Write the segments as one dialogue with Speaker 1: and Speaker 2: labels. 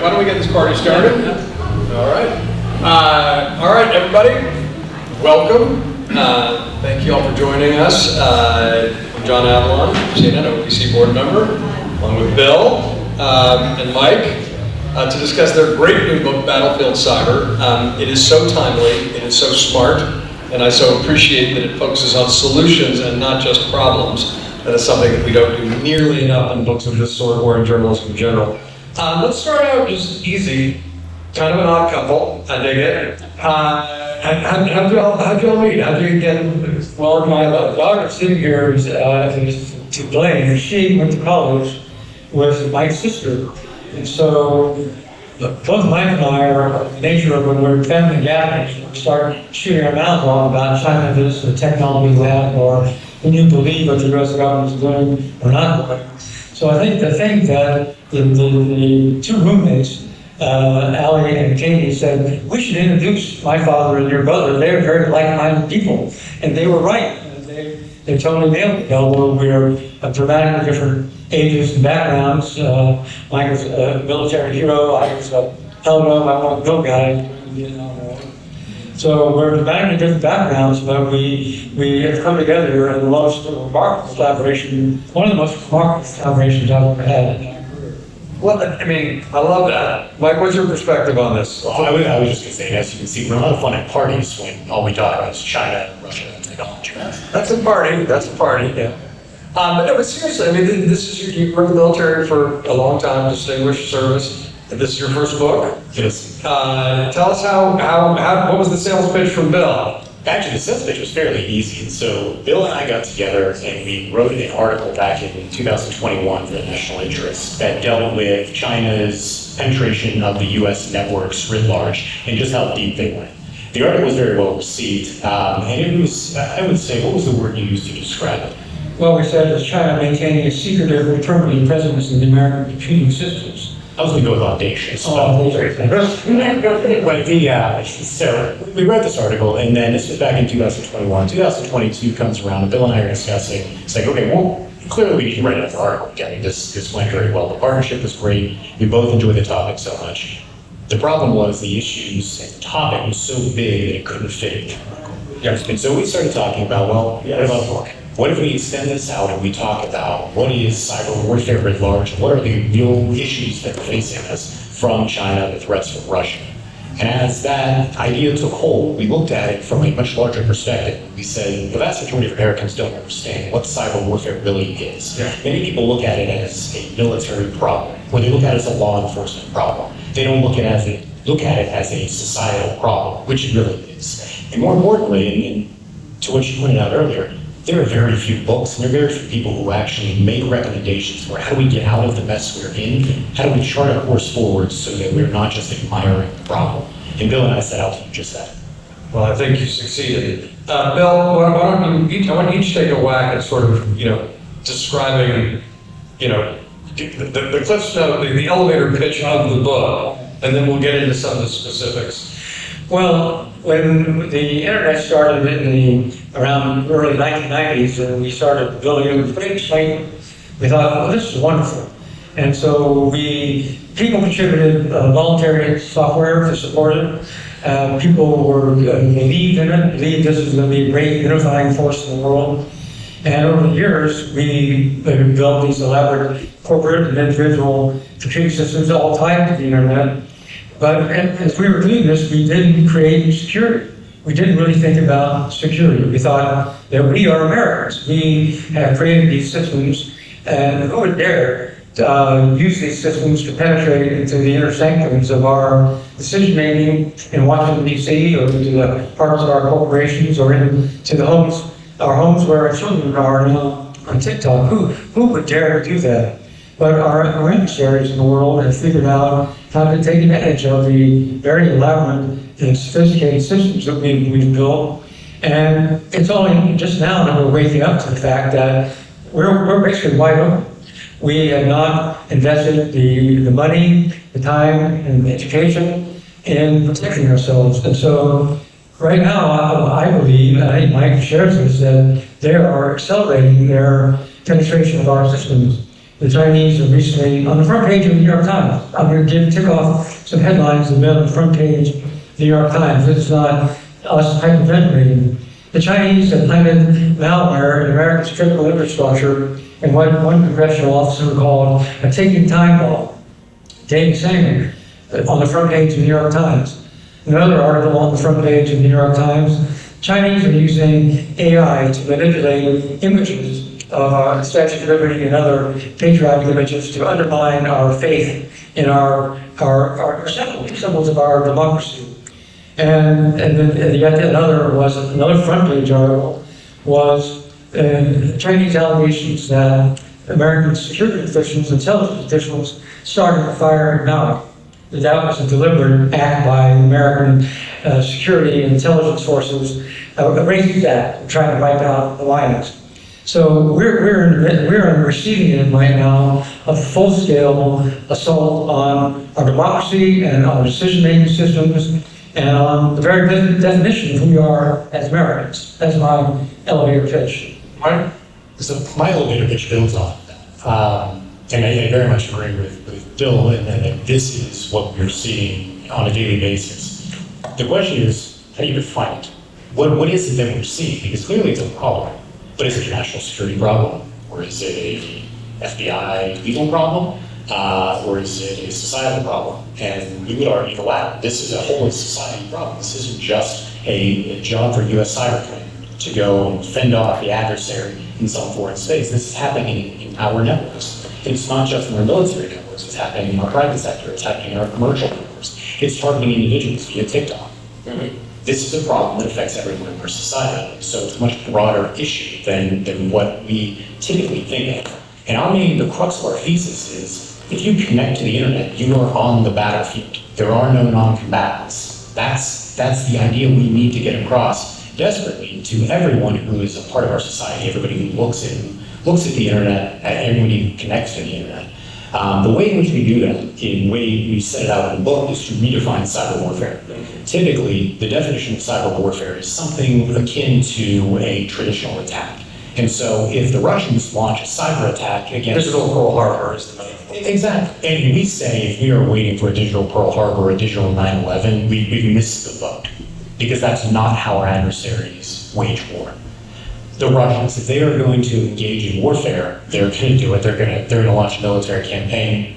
Speaker 1: why don't we get this party started? All right, everybody, welcome. Thank you all for joining us. I'm John Avlon, CNN, OPC board member, along with Bill and Mike, to discuss their great new book, Battlefield Cyber. It is so timely, it is so smart, and I so appreciate that it focuses on solutions and not just problems. That is something that we don't do nearly enough in books of this sort or in journalism in general. Let's start out just easy, kind of an odd couple, I dig it. How'd y'all meet? How'd you get?
Speaker 2: Well, my daughter sitting here is to blame. She went to college with my sister. And so both Mike and I are of the nature of when we're family gatherings, we start shooting our mouth off about China this, the technology that, or when you believe what the US government is doing or not doing. So I think the thing that the two roommates, Allie and Katie, said, we should introduce my father and your brother. They're very like-minded people. And they were right. They totally nailed it. Although we're of dramatically different ages and backgrounds. Mike was a military hero. I was a hello, I want a go guy. So we're dramatically different backgrounds, but we have come together in the most remarkable collaboration, one of the most remarkable collaborations I've ever had in my career.
Speaker 1: Well, I mean, I love that. Mike, what's your perspective on this?
Speaker 3: Well, I was just going to say, as you can see, we're a lot of fun at parties when all we talk about is China and Russia and technology.
Speaker 1: That's a party, yeah. But no, but seriously, I mean, this is you were in the military for a long time, distinguished service. This is your first book?
Speaker 3: Yes.
Speaker 1: Tell us what was the sales pitch from Bill?
Speaker 3: Actually, the sales pitch was fairly easy. And so Bill and I got together and we wrote an article back in 2021 for the National Interest that dealt with China's penetration of the US networks writ large and just how deep they went. The article was very well received, and it was, I would say, what was the word you used to describe it?
Speaker 2: Well, we said that China maintaining a secretive and permanent presence in the American computing systems.
Speaker 3: I was going to go with audacious. So we wrote this article, and then this was back in 2021. 2022 comes around, and Bill and I are discussing. It's like, okay, well, clearly we need to write another article again. This went very well. The partnership was great. We both enjoyed the topic so much. The problem was the issues and the topic was so big that it couldn't fit in the article. Yes. And so we started talking about, what if we extend this out and we talk about what is cyber warfare writ large, what are the real issues that are facing us from China, the threats from Russia? And as that idea took hold, we looked at it from a much larger perspective. We said, the vast majority of Americans don't understand what cyber warfare really is. Yeah. Many people look at it as a military problem, or they look at it as a law enforcement problem. They don't look at it as a societal problem, which it really is. And more importantly, and to what you pointed out earlier, there are very few books and there are very few people who actually make recommendations for how do we get out of the mess we're in, how do we chart a course forward so that we're not just admiring the problem. And Bill and I set out to do just that.
Speaker 1: Well, I think you succeeded. Bill, why don't you each take a whack at sort of, describing, the cliff note, the elevator pitch of the book, and then we'll get into some of the specifics.
Speaker 2: Well, when the internet started around early 1990s, and we started building a big site, we thought, oh, this is wonderful. And so people contributed voluntary software to support it. People believed in it, believed this was going to be a great unifying force in the world. And over the years, we built these elaborate corporate and individual computing systems all tied to the internet. But as we were doing this, we didn't create security. We didn't really think about security. We thought that we are Americans. We have created these systems, and who would dare use these systems to penetrate into the inner sanctums of our decision-making in Washington, D.C., or into the parts of our corporations, or into our homes where our children are now on TikTok. Who would dare do that? But our adversaries in the world have figured out how to take advantage of the very elaborate and sophisticated systems that we've built. And it's only just now that we're waking up to the fact that we're basically wide open. We have not invested the money, the time, and the education in protecting ourselves. And so right now, I believe, and I think Mike shares this, that they are accelerating their penetration of our systems. the Chinese are recently on the front page of the New York Times. I'm going to tick off some headlines that have been on the front page of the New York Times. It's not us hyperventilating. The Chinese have planted malware in America's critical infrastructure, and what one congressional officer called a ticking time bomb. Dave Sanger on the front page of the New York Times. Another article on the front page of the New York Times. Chinese are using AI to manipulate images of our Statue of Liberty and other patriotic images to undermine our faith in our symbols of our democracy. And then yet another front page article was Chinese allegations that American security officials, intelligence officials, started a fire in Maui. That was a deliberate act by American security and intelligence forces, a racist act, trying to wipe out the Lions. So we're on the receiving end right now of full-scale assault on our democracy and our decision-making systems and on the very definition of who we are as Americans. That's my elevator pitch.
Speaker 3: Right? So my elevator pitch builds on that. And I very much agree with Bill in that this is what we're seeing on a daily basis. The question is, how do you define it? What is it that we're seeing? Because clearly it's a problem. But is it a national security problem? Or is it a FBI legal problem? Or is it a societal problem? And we would argue the latter. This is a whole society problem. This isn't just a job for U.S. cybercrime to go and fend off the adversary in some foreign space. This is happening in our networks. It's not just in our military networks, it's happening in our private sector, it's happening in our commercial networks. It's targeting individuals via TikTok. This is a problem that affects everyone in our society. So it's a much broader issue than what we typically think of. And the crux of our thesis is, if you connect to the internet, you are on the battlefield. There are no non-combatants. That's the idea we need to get across desperately to everyone who is a part of our society, everybody who looks at the internet, everybody who connects to the internet. The way in which we do that, in the way we set it out in the book, is to redefine cyber warfare. Typically, the definition of cyber warfare is something akin to a traditional attack. And so if the Russians launch a cyber attack against...
Speaker 1: Digital Pearl Harbor is the main.
Speaker 3: Exactly. And we say if we are waiting for a digital Pearl Harbor or a digital 9/11, we've missed the boat. Because that's not how our adversaries wage war. The Russians, if they are going to engage in warfare, they're going to do it. They're going to launch a military campaign,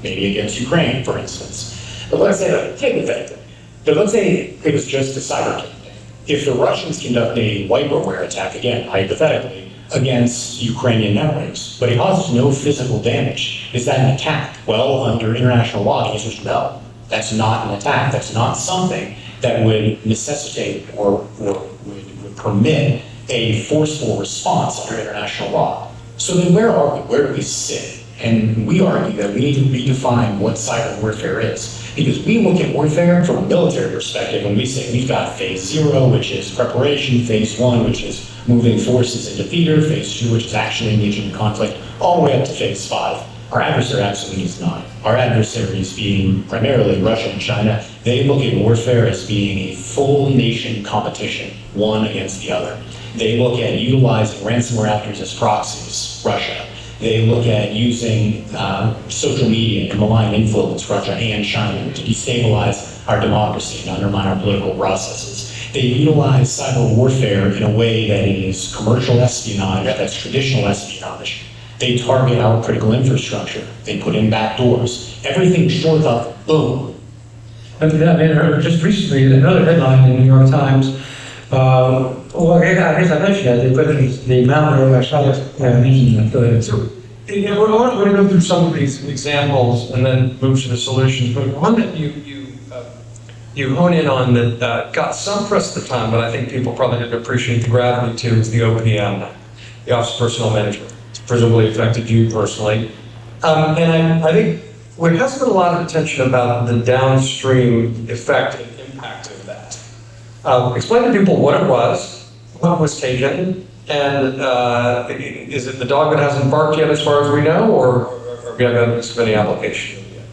Speaker 3: maybe against Ukraine, for instance. But let's say, hypothetically, but let's say it was just a cyber campaign. If the Russians conduct a wiperware attack, again, hypothetically, against Ukrainian networks, but it causes no physical damage, is that an attack? Well, under international law, the answer is no. That's not an attack. That's not something that would necessitate or would permit a forceful response under international law. So then where are we? Where do we sit? And we argue that we need to redefine what cyber warfare is. Because we look at warfare from a military perspective and we say we've got phase 0, which is preparation, phase 1, which is moving forces into theater, phase 2, which is actually engaging in conflict, all the way up to phase 5. Our adversary absolutely is not. Our adversaries, being primarily Russia and China, they look at warfare as being a full nation competition, one against the other. They look at utilizing ransomware actors as proxies, Russia. They look at using social media to malign influence Russia and China to destabilize our democracy and undermine our political processes. They utilize cyber warfare in a way that is commercial espionage, that's traditional espionage. They target our critical infrastructure. They put in backdoors. Everything short of boom.
Speaker 2: Just recently, another headline in the New York Times. I guess I mentioned that they put in the malware. I saw it mentioned that.
Speaker 1: So, we're going to go through some of these examples and then move to the solutions. But one that you hone in on that got some press at the time, but I think people probably didn't appreciate the gravity to, is the OPM, the Office of Personnel Management. It's presumably affected you personally. And I think there has been a lot of attention about the downstream effect and impact of that. Explain to people what it was taken, and is it the dog that hasn't barked yet as far as we know, or do you have evidence of any application yet?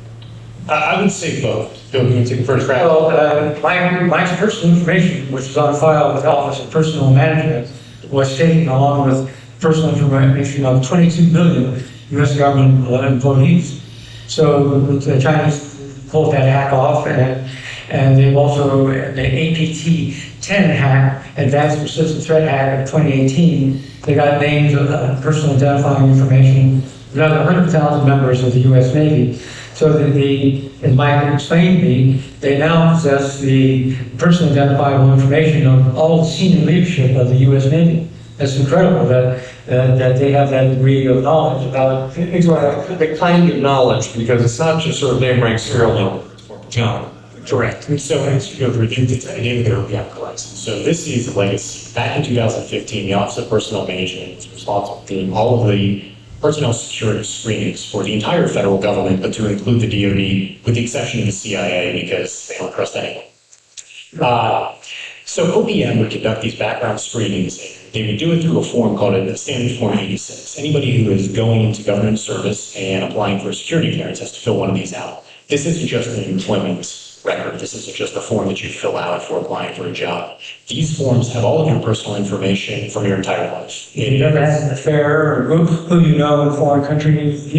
Speaker 3: I would say both. Bill, can you take the first crack?
Speaker 2: Well, my personal information, which is on file with the Office of Personnel Management, was taken along with personal information of 22 million U.S. government employees. So the Chinese pulled that hack off, and they've also, the APT-10 hack, Advanced Persistent Threat Hack of 2018, they got names of personal identifying information of another 100,000 members of the U.S. Navy. So that as Mike explained to me, they now possess the personal identifiable information of all the senior leadership of the U.S. Navy. That's incredible that they have that degree of knowledge about it.
Speaker 1: Exactly. The kind of knowledge, because it's not just sort of name, rank, serial number.
Speaker 3: No, correct. And so as you go through, it's a name that we have collected. So this is the legacy. Back in 2015, the Office of Personnel Management was responsible for doing all of the personnel security screenings for the entire federal government, but to include the DoD, with the exception of the CIA, because they don't trust anyone. So OPM would conduct these background screenings. They would do it through a form called a Standard Form 86. Anybody who is going into government service and applying for a security clearance has to fill one of these out. This isn't just an employment record. This isn't just a form that you fill out for applying for a job. These forms have all of your personal information from your entire life.
Speaker 2: If you've ever had an affair, or who you know in foreign countries,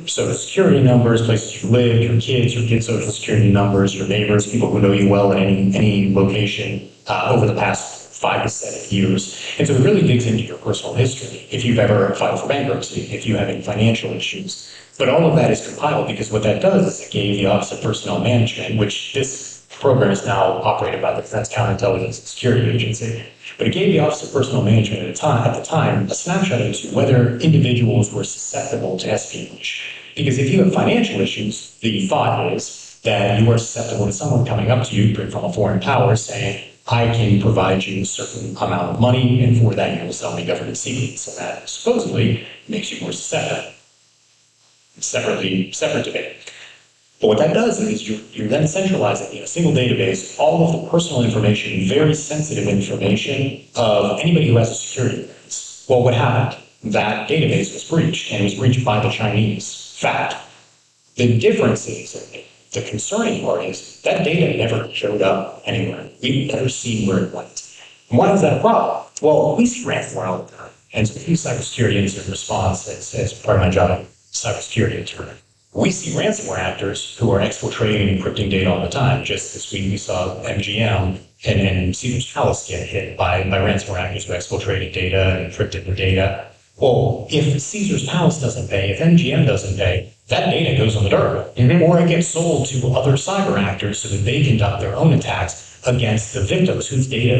Speaker 3: So the security numbers, places you live, your kids' social security numbers, your neighbors, people who know you well in any location over the past 5 to 7 years. And so it really digs into your personal history. If you've ever filed for bankruptcy, if you have any financial issues. But all of that is compiled because what that does is it gave the Office of Personnel Management, which this program is now operated by the Defense Counterintelligence and Security Agency, but it gave the Office of Personnel Management at the time a snapshot into whether individuals were susceptible to espionage. Because if you have financial issues, the thought is that you are susceptible to someone coming up to you from a foreign power saying, I can provide you a certain amount of money, and for that you will sell me government secrets. And that supposedly makes you more susceptible. Separate debate. But what that does is you're then centralizing in a single database all of the personal information, very sensitive information of anybody who has a security clearance. Well, what happened? That database was breached, and it was breached by the Chinese. Fact. The difference is, the concerning part is, that data never showed up anywhere. We've never seen where it went. And why is that a problem? Well, we see ransomware all the time. And so we use cybersecurity incident response as part of my job. Cybersecurity intern. We see ransomware actors who are exfiltrating and encrypting data all the time. Just this week we saw MGM and Caesar's Palace get hit by ransomware actors who exfiltrated data and encrypted the data. Well, if Caesar's Palace doesn't pay, if MGM doesn't pay, that data goes on the dark web. Or it gets sold to other cyber actors so that they conduct their own attacks against the victims whose data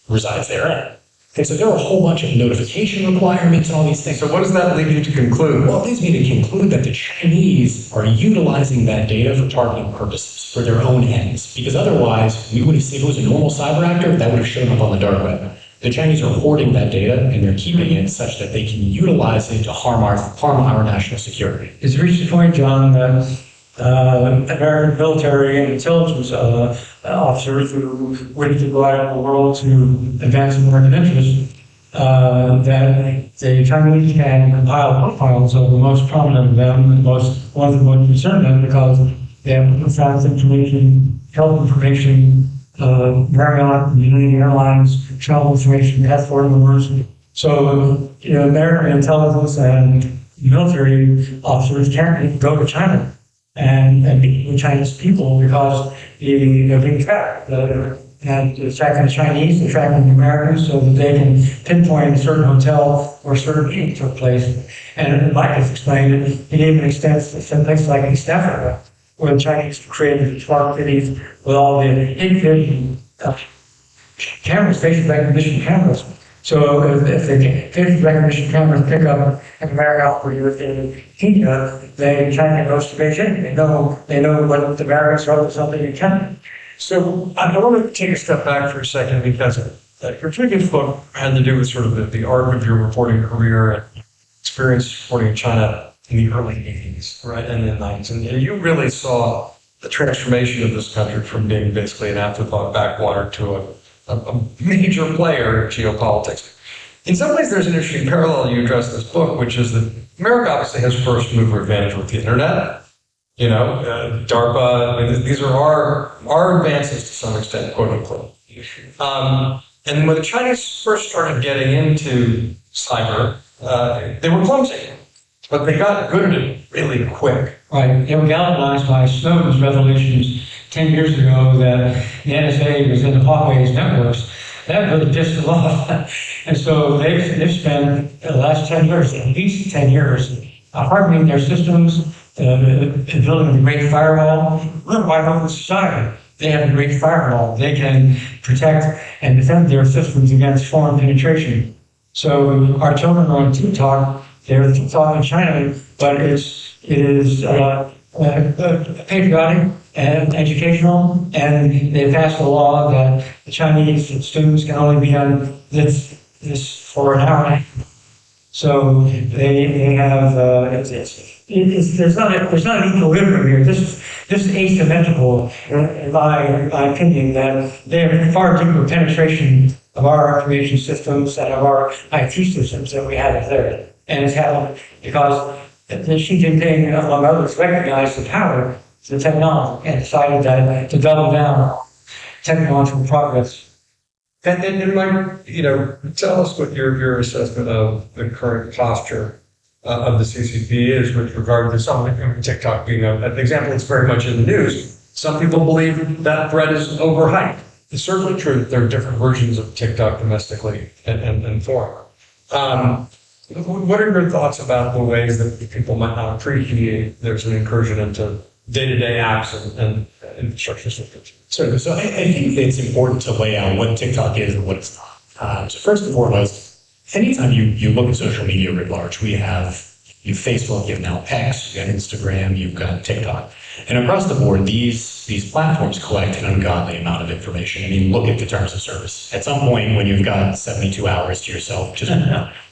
Speaker 3: resides therein. And so there are a whole bunch of notification requirements and all these things.
Speaker 1: So what does that lead you to conclude?
Speaker 3: Well, it leads me to conclude that the Chinese are utilizing that data for targeting purposes, for their own ends. Because otherwise, we would have seen, if it was a normal cyber actor, that would have shown up on the dark web. The Chinese are hoarding that data, and they're keeping it such that they can utilize it to harm our national security.
Speaker 2: It's reached the point, John, that American military and intelligence officers who wish to go out in the world to advance American interests, that the Chinese can compile profiles of the most prominent of them, the ones that most concern them, because they have fast information, health information, Marriott, United Airlines, travel information, passport numbers. So, American intelligence and military officers can't go to China and meet with Chinese people because they're being tracked. And they're tracking the Chinese, they're tracking the Americans so that they can pinpoint a certain hotel or a certain meeting took place. And Mike has explained it even extends to places like East Africa, where the Chinese created smart cities with all the in-vision cameras, facial recognition cameras. So if the facial recognition cameras pick up an American for you in Kenya, China goes to Beijing. They know what the Americans are or something in China.
Speaker 1: So I want to take a step back for a second because your previous book had to do with sort of the arc of your reporting career and experience reporting in China in the early 80s, right, and the 90s. And you really saw the transformation of this country from being basically an afterthought backwater to a major player in geopolitics. In some ways, there's an interesting parallel you address in this book, which is that America obviously has first mover advantage with the internet. DARPA, I mean, these are our advances to some extent, quote unquote. And when the Chinese first started getting into cyber, they were clumsy.
Speaker 4: But they got good at it really quick.
Speaker 2: Right, they were galvanized by Snowden's revelations 10 years ago that the NSA was in the Hawkeyes networks. That really pissed them off. And so they've spent the last 10 years, at least 10 years, hardening their systems, building a great firewall. We're a wide open society. They have a great firewall. They can protect and defend their systems against foreign penetration. So our children are on TikTok. They're TikTok in China, but it is patriotic and educational, and they passed a law that the Chinese students can only be on this for an hour. So they have there's not an equilibrium here. This is asymmetrical, in my opinion, that they have far deeper penetration of our information systems and of our IT systems than we have there. And it's happened because Xi Jinping, among others, recognized the power of the technology and decided that to double down on technological progress.
Speaker 4: And Mike, tell us what your assessment of the current posture of the CCP is with regard to something, TikTok being an example that's very much in the news. Some people believe that threat is overhyped. It's certainly true that there are different versions of TikTok domestically and foreign. What are your thoughts about the ways that people might not appreciate there's an incursion into day-to-day apps and infrastructure systems?
Speaker 3: Certainly. So I think it's important to lay out what TikTok is and what it's not. So first and foremost, anytime you look at social media writ large, you have Facebook, you have now X, you got Instagram, you've got TikTok. And across the board, these platforms collect an ungodly amount of information. I mean, look at the terms of service. At some point when you've got 72 hours to yourself, just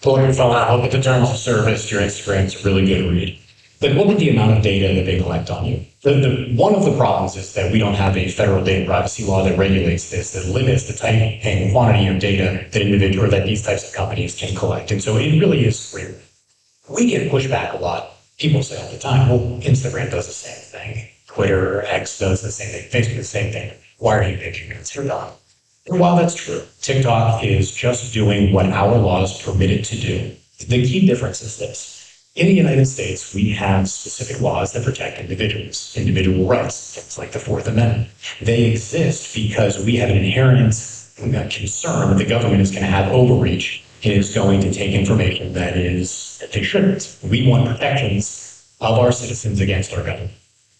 Speaker 3: pull up your phone out, look at the terms of service. Your Instagram's a really good read. But look at the amount of data that they collect on you. One of the problems is that we don't have a federal data privacy law that regulates this, that limits the type and quantity of data that these types of companies can collect. And so it really is weird. We get pushback a lot. People say all the time, well, Instagram does the same thing. Twitter or X does the same thing. Facebook does the same thing. Why are you picking TikTok? And while that's true, TikTok is just doing what our laws permit it to do. The key difference is this. In the United States, we have specific laws that protect individual rights, things like the Fourth Amendment. They exist because we have an inherent concern that the government is going to have overreach and is going to take information that they shouldn't. We want protections of our citizens against our government.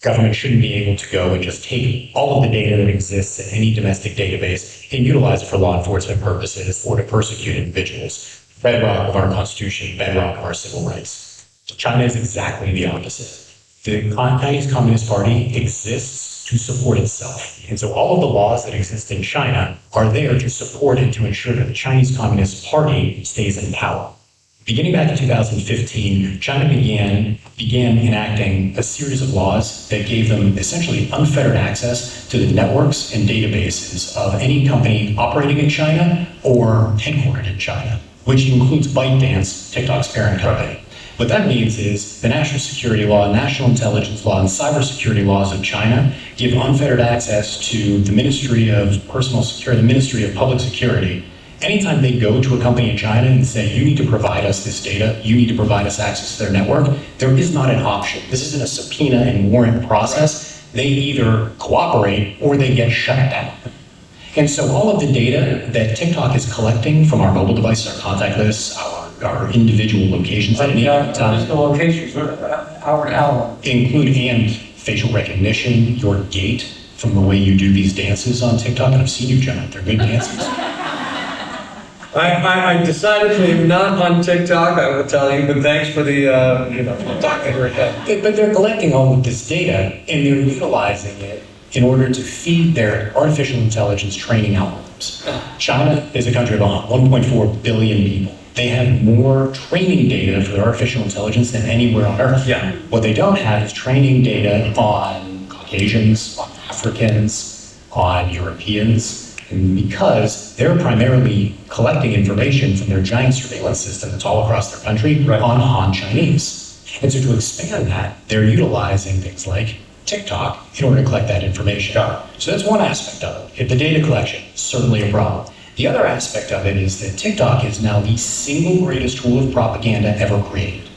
Speaker 3: Government shouldn't be able to go and just take all of the data that exists in any domestic database and utilize it for law enforcement purposes or to persecute individuals. Bedrock of our Constitution, bedrock of our civil rights. China is exactly the opposite. The Chinese Communist Party exists to support itself. And so all of the laws that exist in China are there to support and to ensure that the Chinese Communist Party stays in power. Beginning back in 2015, China began enacting a series of laws that gave them essentially unfettered access to the networks and databases of any company operating in China or headquartered in China, which includes ByteDance, TikTok's parent company. What that means is the national security law, national intelligence law, and cybersecurity laws of China give unfettered access to the Ministry of Personal Security, the Ministry of Public Security. Anytime they go to a company in China and say, you need to provide us this data, you need to provide us access to their network, there is not an option. This isn't a subpoena and warrant process. They either cooperate or they get shut down. And so all of the data that TikTok is collecting from our mobile devices, our contact lists, our individual locations at any time,
Speaker 2: The locations are Avlon.
Speaker 3: include and facial recognition, your gait from the way you do these dances on TikTok. And I've seen you, John. They're good dances.
Speaker 4: I decidedly not on TikTok, I will tell you, but thanks for the, talking right there.
Speaker 3: But they're collecting all of this data and they're utilizing it in order to feed their artificial intelligence training algorithms. China is a country of 1.4 billion people. They have more training data for their artificial intelligence than anywhere on Earth.
Speaker 4: Yeah.
Speaker 3: What they don't have is training data on Caucasians, on Africans, on Europeans, and because they're primarily collecting information from their giant surveillance system that's all across their country on Han Chinese. And so to expand that, they're utilizing things like TikTok in order to collect that information. So that's one aspect of it. The data collection, certainly a problem. The other aspect of it is that TikTok is now the single greatest tool of propaganda ever created.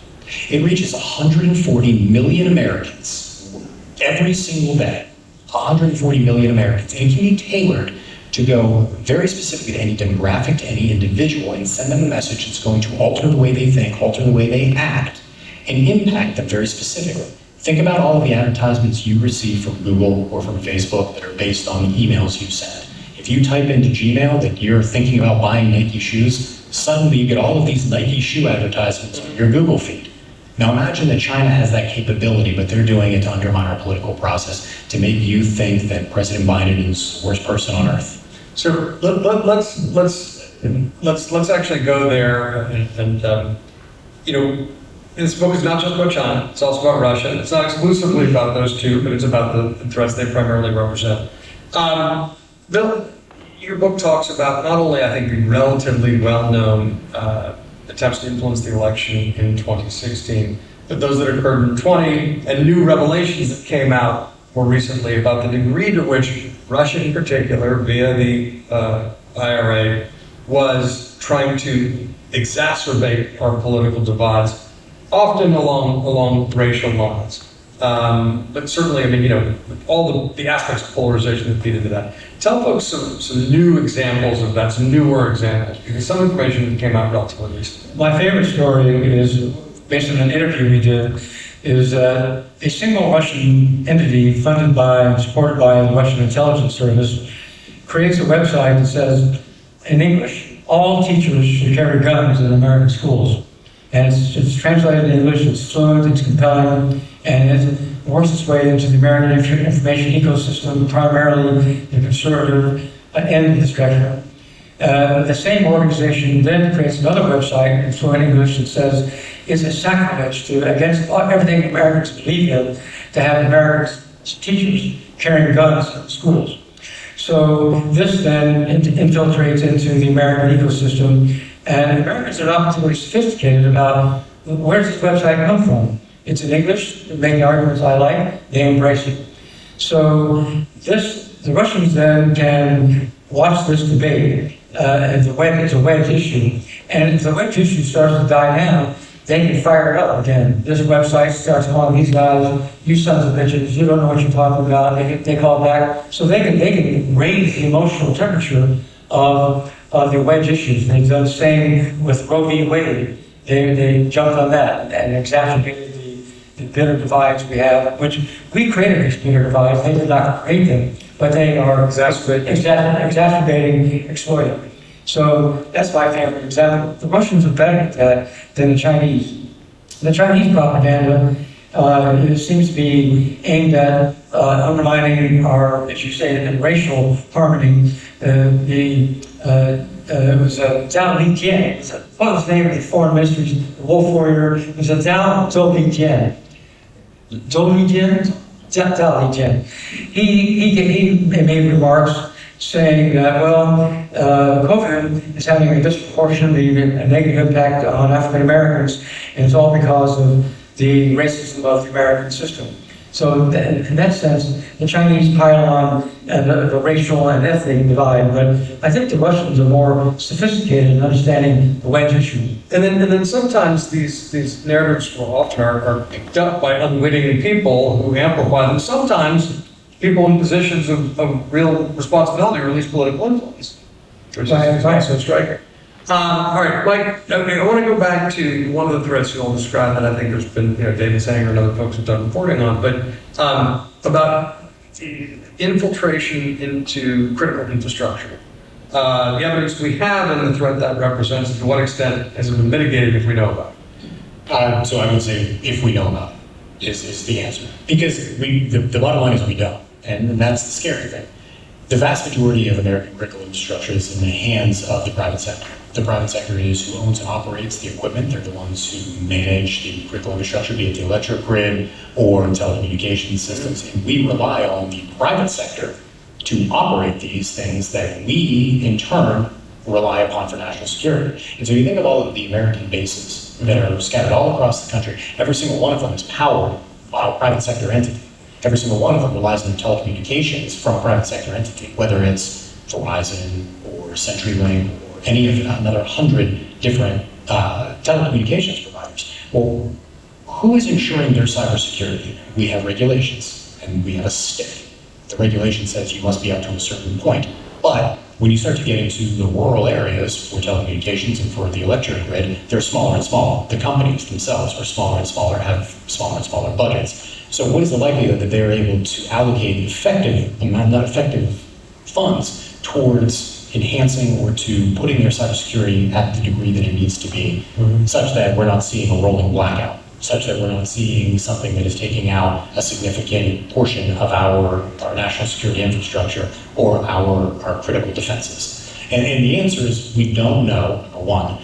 Speaker 3: It reaches 140 million Americans every single day. 140 million Americans. And it can be tailored to go very specifically to any demographic, to any individual, and send them a message that's going to alter the way they think, alter the way they act, and impact them very specifically. Think about all of the advertisements you receive from Google or from Facebook that are based on the emails you send. If you type into Gmail that you're thinking about buying Nike shoes, suddenly you get all of these Nike shoe advertisements on your Google feed. Now imagine that China has that capability, but they're doing it to undermine our political process, to make you think that President Biden is the worst person on earth.
Speaker 4: So let's actually go there and you know, this book is not just about China, it's also about Russia. It's not exclusively about those two, but it's about the threats they primarily represent. Bill, your book talks about not only, I think, the relatively well-known attempts to influence the election in 2016, but those that occurred in 20 and new revelations that came out more recently about the degree to which Russia in particular, via the IRA, was trying to exacerbate our political divides, often along racial lines. But certainly, I mean, you know, all the aspects of polarization that feed into that. Tell folks some new examples of that, some newer examples, because some information came out relatively recently.
Speaker 2: My favorite story is based on an interview we did, is a single Russian entity funded by and supported by the Russian intelligence service creates a website that says, in English, all teachers should carry guns in American schools. And it's translated in English, it's fluent, it's compelling, and it works its way into the American information ecosystem, primarily the conservative end of the spectrum. The same organization then creates another website in fluent English that says it's a sacrilege against everything Americans believe in to have American teachers carrying guns in schools. So this then infiltrates into the American ecosystem, and Americans are not particularly sophisticated about where does this website come from. It's in English, they make the arguments I like, they embrace it. So the Russians then can watch this debate, it's a wedge issue, and if the wedge issue starts to die down, they can fire it up again. This website starts calling these guys, you sons of bitches, you don't know what you're talking about, they call back. So they can raise the emotional temperature of the wedge issues. They've done the same with Roe v. Wade. They jumped on that and exacerbated the bitter divides we have, which we created these bitter divides. They did not create them, but they are exacerbating, exploiting. So that's my favorite example. The Russians are better at that than the Chinese. The Chinese propaganda seems to be aimed at undermining our, as you say, racial harmony. It was Zhao Lijian. What was the name of the foreign ministry, the wolf warrior? It was Zhao Lijian. Zhao Lijian. He made remarks saying that, well, COVID is having a disproportionately negative impact on African Americans, and it's all because of the racism of the American system. So in that sense, the Chinese pile on the racial and ethnic divide, but I think the Russians are more sophisticated in understanding the wedge issue.
Speaker 4: And then sometimes these narratives often are picked up by unwitting people who amplify them. Sometimes people in positions of real responsibility, or at least political influence, which is so striking. All right, Mike, okay, I want to go back to one of the threats you all described that I think there's been, David Sanger and other folks have done reporting on, but about infiltration into critical infrastructure. The evidence we have and the threat that represents, to what extent has it been mitigated if we know about it?
Speaker 3: So I would say if we know about it is the answer. Because the bottom line is we don't, and that's the scary thing. The vast majority of American critical infrastructure is in the hands of the private sector. The private sector is who owns and operates the equipment. They're the ones who manage the critical infrastructure, be it the electric grid or telecommunications systems. And we rely on the private sector to operate these things that we, in turn, rely upon for national security. And so you think of all of the American bases that are scattered all across the country, every single one of them is powered by a private sector entity. Every single one of them relies on telecommunications from a private sector entity, whether it's Verizon or CenturyLink or any of another 100 different telecommunications providers. Well, who is ensuring their cybersecurity? We have regulations, and we have a stick. The regulation says you must be up to a certain point. But when you start to get into the rural areas for telecommunications and for the electric grid, they're smaller and smaller. The companies themselves are smaller and smaller, have smaller and smaller budgets. So what is the likelihood that they're able to allocate not effective funds towards enhancing or to putting their cybersecurity at the degree that it needs to be, such that we're not seeing a rolling blackout, such that we're not seeing something that is taking out a significant portion of our national security infrastructure or our critical defenses? And the answer is we don't know, number one,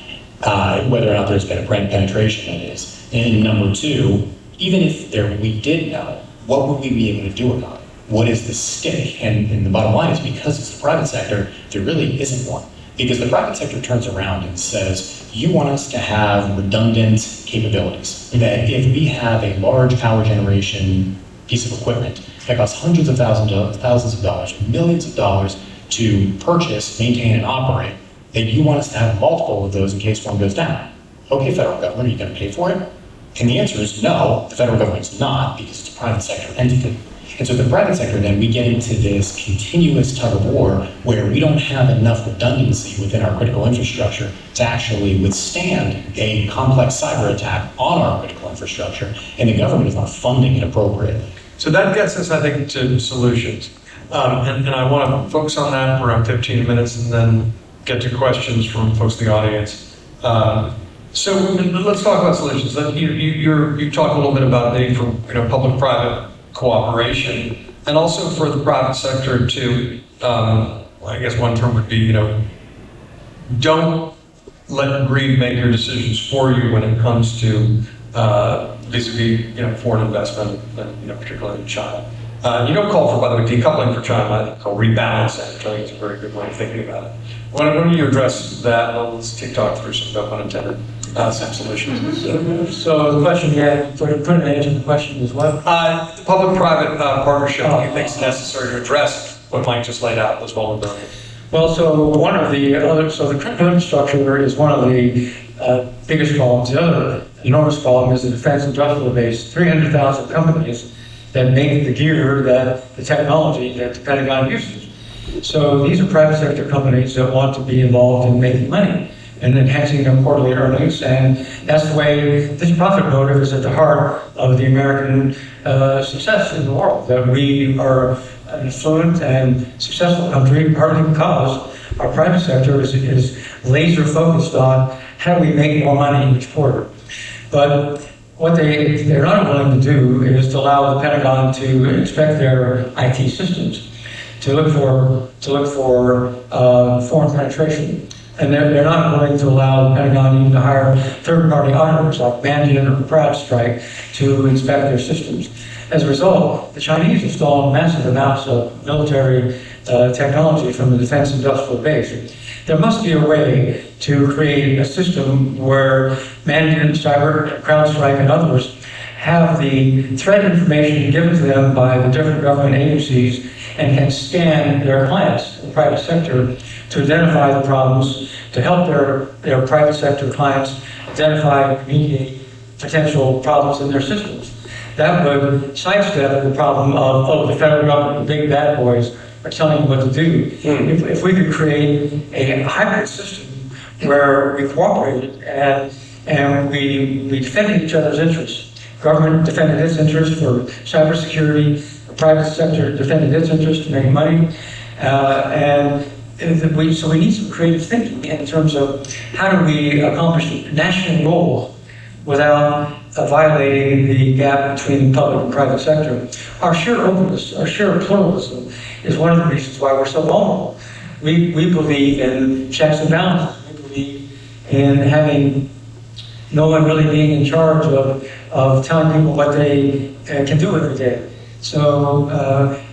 Speaker 3: whether or not there's been a penetration, that is. And number two, even if we did know, what would we be able to do about it? What is the stick? And the bottom line is, because it's the private sector, there really isn't one. Because the private sector turns around and says, you want us to have redundant capabilities. That if we have a large power generation piece of equipment that costs hundreds of thousands of dollars, millions of dollars to purchase, maintain, and operate, that you want us to have multiple of those in case one goes down. Okay, federal government, are you going to pay for it? And the answer is no, the federal government's not, because it's a private sector entity. And so the private sector, then, we get into this continuous tug of war where we don't have enough redundancy within our critical infrastructure to actually withstand a complex cyber attack on our critical infrastructure, and the government is not funding it appropriately.
Speaker 4: So that gets us, I think, to solutions. And I want to focus on that for around 15 minutes and then get to questions from folks in the audience. So let's talk about solutions. You talk a little bit about the need for public-private cooperation, and also for the private sector to, I guess one term would be, don't let greed make your decisions for you when it comes to vis-a-vis foreign investment, and particularly in China. You don't call for, by the way, decoupling for China. I think called rebalancing, which I think is a very good way of thinking about it. Why don't you address that? Let's talk through some, no pun intended, some solutions.
Speaker 2: So the question you had, put an answer to the question is what?
Speaker 4: The public-private partnership you think is necessary to address what Mike just laid out, those vulnerabilities.
Speaker 2: Well, so the critical infrastructure is one of the biggest problems. The other enormous problem is the defense industrial base, 300,000 companies that make the gear, the technology that the Pentagon uses. So these are private sector companies that want to be involved in making money and enhancing their quarterly earnings, and that's the way this profit motive is at the heart of the American success in the world, that we are an affluent and successful country partly because our private sector is laser focused on how do we make more money each quarter. But what they're not willing to do is to allow the Pentagon to inspect their IT systems, to look for foreign penetration. And they're not willing to allow the Pentagon even to hire third-party auditors like Mandiant or CrowdStrike to inspect their systems. As a result, the Chinese have stolen massive amounts of military technology from the defense industrial base. There must be a way to create a system where Mandiant, Cyber, CrowdStrike, and others have the threat information given to them by the different government agencies and can scan their clients, the private sector, to identify the problems, to help their private sector clients identify and communicate potential problems in their systems. That would sidestep the problem of the federal government, the big bad boys, are telling you what to do. If we could create a hybrid system where we cooperated and we defended each other's interests. Government defended its interest for cybersecurity, the private sector defended its interest to make money, so we need some creative thinking in terms of how do we accomplish national goals without violating the gap between the public and private sector. Our sheer openness, our sheer pluralism is one of the reasons why we're so vulnerable. We believe in checks and balances. We believe in having no one really being in charge of telling people what they can do every day. So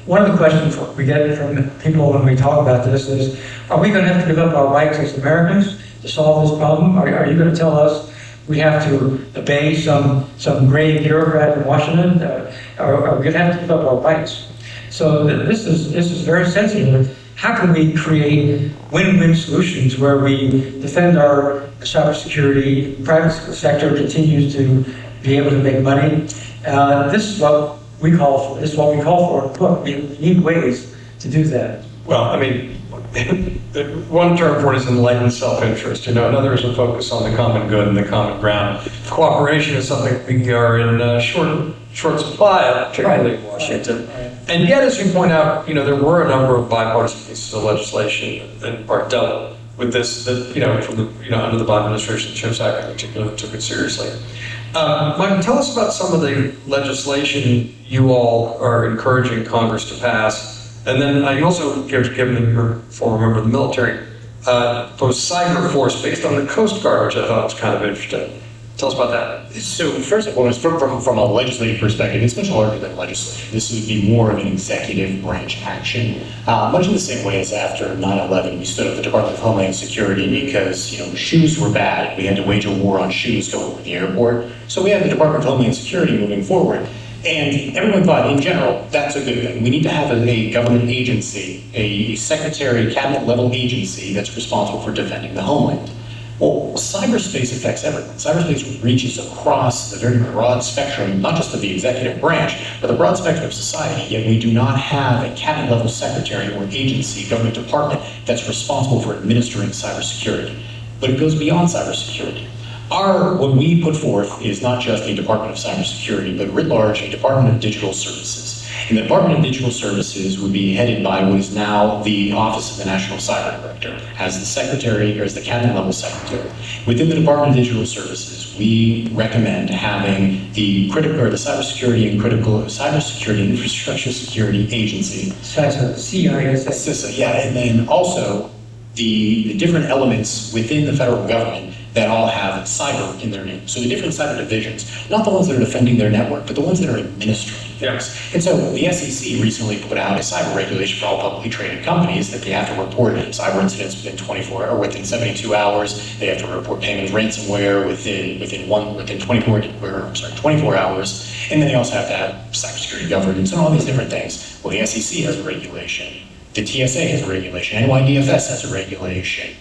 Speaker 2: one of the questions we get from people when we talk about this is, are we going to have to give up our rights as Americans to solve this problem? Are you going to tell us we have to obey some gray bureaucrat in Washington? Are we going to have to give up our rights? So this is very sensitive. How can we create win-win solutions where we defend our cybersecurity, private sector continues to be able to make money. This is what we call for. This is what we call for in the book. We need ways to do that.
Speaker 4: Well, I mean, one term for it is enlightened self-interest. Another is a focus on the common good and the common ground. Cooperation is something we are in short supply of, particularly in Washington. And yet, as you point out, there were a number of bipartisan pieces of legislation, in part dealt with this, that, from the, under the Biden administration, the CHIPS Act in particular, took it seriously. Mike, tell us about some of the legislation you all are encouraging Congress to pass. And then I also, given that you're a former member of the military, proposed cyber force based on the Coast Guard, which I thought was kind of interesting. Tell us about that.
Speaker 3: So first of all, from a legislative perspective, it's much larger than legislative. This would be more of an executive branch action, much in the same way as after 9/11, we stood up the Department of Homeland Security because shoes were bad. We had to wage a war on shoes going over the airport. So we had the Department of Homeland Security moving forward. And everyone thought, in general, that's a good thing. We need to have a government agency, a secretary, cabinet-level agency that's responsible for defending the homeland. Well, cyberspace affects everything. Cyberspace reaches across the very broad spectrum, not just of the executive branch, but the broad spectrum of society, yet we do not have a cabinet-level secretary or agency, government department, that's responsible for administering cybersecurity. But it goes beyond cybersecurity. What we put forth is not just a Department of Cybersecurity, but writ large, a Department of Digital Services. And the Department of Digital Services would be headed by what is now the Office of the National Cyber Director, as the secretary, or as the cabinet level secretary. Within the Department of Digital Services, we recommend having the Cybersecurity and Infrastructure Security Agency.
Speaker 2: CISA.
Speaker 3: CISA, yeah, and then also the different elements within the federal government that all have cyber in their name. So the different cyber divisions, not the ones that are defending their network, but the ones that are administering things. And so the SEC recently put out a cyber regulation for all publicly traded companies that they have to report cyber incidents within 72 hours. They have to report payment of ransomware within 24 hours. And then they also have to have cybersecurity governance and all these different things. Well, the SEC has a regulation. The TSA has a regulation. NYDFS has a regulation.